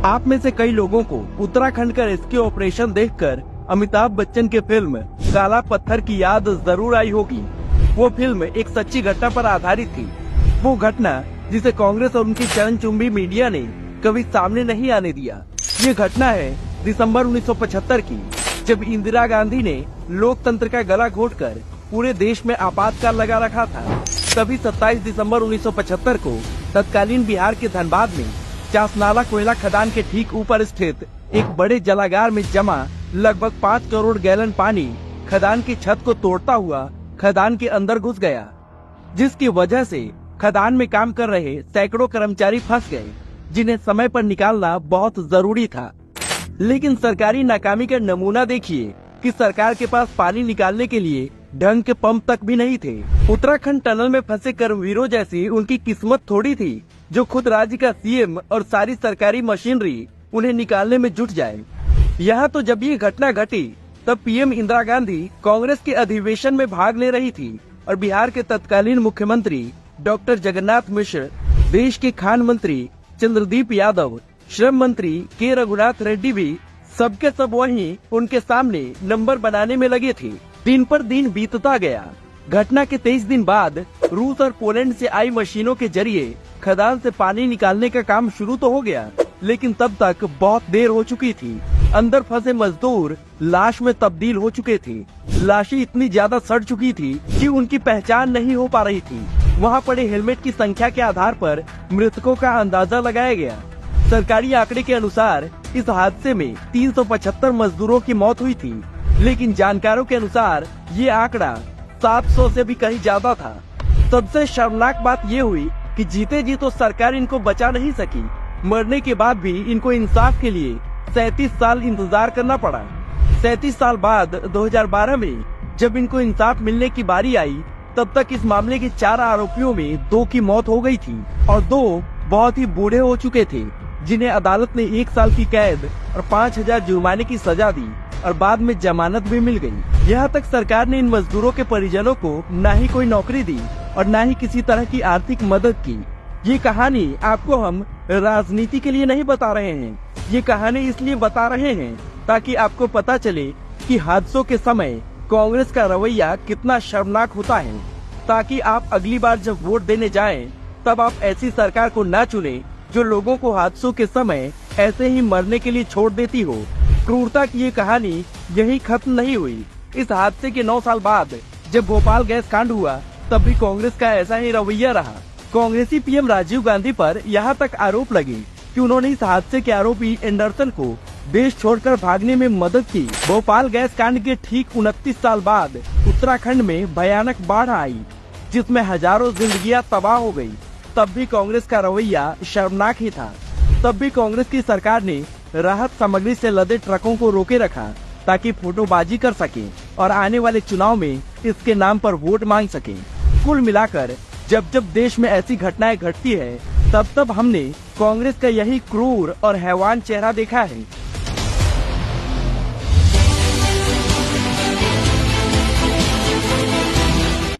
आप में से कई लोगों को उत्तराखंड का रेस्क्यू ऑपरेशन देखकर अमिताभ बच्चन के फिल्म काला पत्थर की याद जरूर आई होगी। वो फिल्म एक सच्ची घटना पर आधारित थी। वो घटना जिसे कांग्रेस और उनकी चरणचुंबी मीडिया ने कभी सामने नहीं आने दिया। ये घटना है दिसंबर 1975 की, जब इंदिरा गांधी ने लोकतंत्र का गला घोटकर पूरे देश में आपातकाल लगा रखा था। तभी 27 दिसंबर 1975 को तत्कालीन बिहार के धनबाद में चासनाला कोयला खदान के ठीक ऊपर स्थित एक बड़े जलागार में जमा लगभग 5 करोड़ गैलन पानी खदान की छत को तोड़ता हुआ खदान के अंदर घुस गया, जिसकी वजह से खदान में काम कर रहे सैकड़ों कर्मचारी फंस गए, जिन्हें समय पर निकालना बहुत जरूरी था। लेकिन सरकारी नाकामी का नमूना देखिए कि सरकार के पास पानी निकालने के लिए ढंग के पंप तक भी नहीं थे। उत्तराखंड टनल में फंसे कर्मवीरों जैसी उनकी किस्मत थोड़ी थी जो खुद राज्य का सीएम और सारी सरकारी मशीनरी उन्हें निकालने में जुट जाए। यहाँ तो जब ये घटना घटी तब पीएम इंदिरा गांधी कांग्रेस के अधिवेशन में भाग ले रही थी और बिहार के तत्कालीन मुख्यमंत्री डॉक्टर जगन्नाथ मिश्र, देश के खान मंत्री चंद्रदीप यादव, श्रम मंत्री के रघुनाथ रेड्डी भी सबके सब वहीं उनके सामने नंबर बनाने में लगे थे। दिन पर दिन बीतता गया। घटना के 23 दिन बाद रूस और पोलैंड से आई मशीनों के जरिए खदान से पानी निकालने का काम शुरू तो हो गया, लेकिन तब तक बहुत देर हो चुकी थी। अंदर फंसे मजदूर लाश में तब्दील हो चुके थे। लाशें इतनी ज्यादा सड़ चुकी थी कि उनकी पहचान नहीं हो पा रही थी। वहाँ पड़े हेलमेट की संख्या के आधार पर मृतकों का अंदाजा लगाया गया। सरकारी आंकड़े के अनुसार इस हादसे में 375 मजदूरों की मौत हुई थी, लेकिन जानकारों के अनुसार ये आंकड़ा 700 से भी कहीं ज्यादा था। सबसे शर्मनाक बात ये हुई कि जीते जी तो सरकार इनको बचा नहीं सकी, मरने के बाद भी इनको इंसाफ के लिए 37 साल इंतजार करना पड़ा। 37 साल बाद 2012 में जब इनको इंसाफ मिलने की बारी आई, तब तक इस मामले के 4 आरोपियों में 2 की मौत हो गई थी और 2 बहुत ही बूढ़े हो चुके थे, जिन्हें अदालत ने 1 साल की कैद और 5000 जुर्माने की सजा दी और बाद में जमानत भी मिल गई। यहाँ तक सरकार ने इन मजदूरों के परिजनों को न ही कोई नौकरी दी और न ही किसी तरह की आर्थिक मदद की। ये कहानी आपको हम राजनीति के लिए नहीं बता रहे हैं, ये कहानी इसलिए बता रहे हैं ताकि आपको पता चले कि हादसों के समय कांग्रेस का रवैया कितना शर्मनाक होता है, ताकि आप अगली बार जब वोट देने जाएं, तब आप ऐसी सरकार को न चुने जो लोगों को हादसों के समय ऐसे ही मरने के लिए छोड़ देती हो। क्रूरता की ये कहानी यही खत्म नहीं हुई। इस हादसे के 9 साल बाद जब भोपाल गैस कांड हुआ, तब भी कांग्रेस का ऐसा ही रवैया रहा। कांग्रेसी पीएम राजीव गांधी पर यहाँ तक आरोप लगे कि उन्होंने इस हादसे के आरोपी एंडरसन को देश छोड़कर भागने में मदद की। भोपाल गैस कांड के ठीक 29 साल बाद उत्तराखंड में भयानक बाढ़ आई, जिसमें हजारों जिंदगियां तबाह हो गयी। तब भी कांग्रेस का रवैया शर्मनाक ही था। तब भी कांग्रेस की सरकार ने राहत सामग्री से लदे ट्रकों को रोके रखा ताकि फोटोबाजी कर सके और आने वाले चुनाव में इसके नाम पर वोट मांग सके। कुल मिलाकर जब जब देश में ऐसी घटनाएं घटती है, तब तब हमने कांग्रेस का यही क्रूर और हैवान चेहरा देखा है।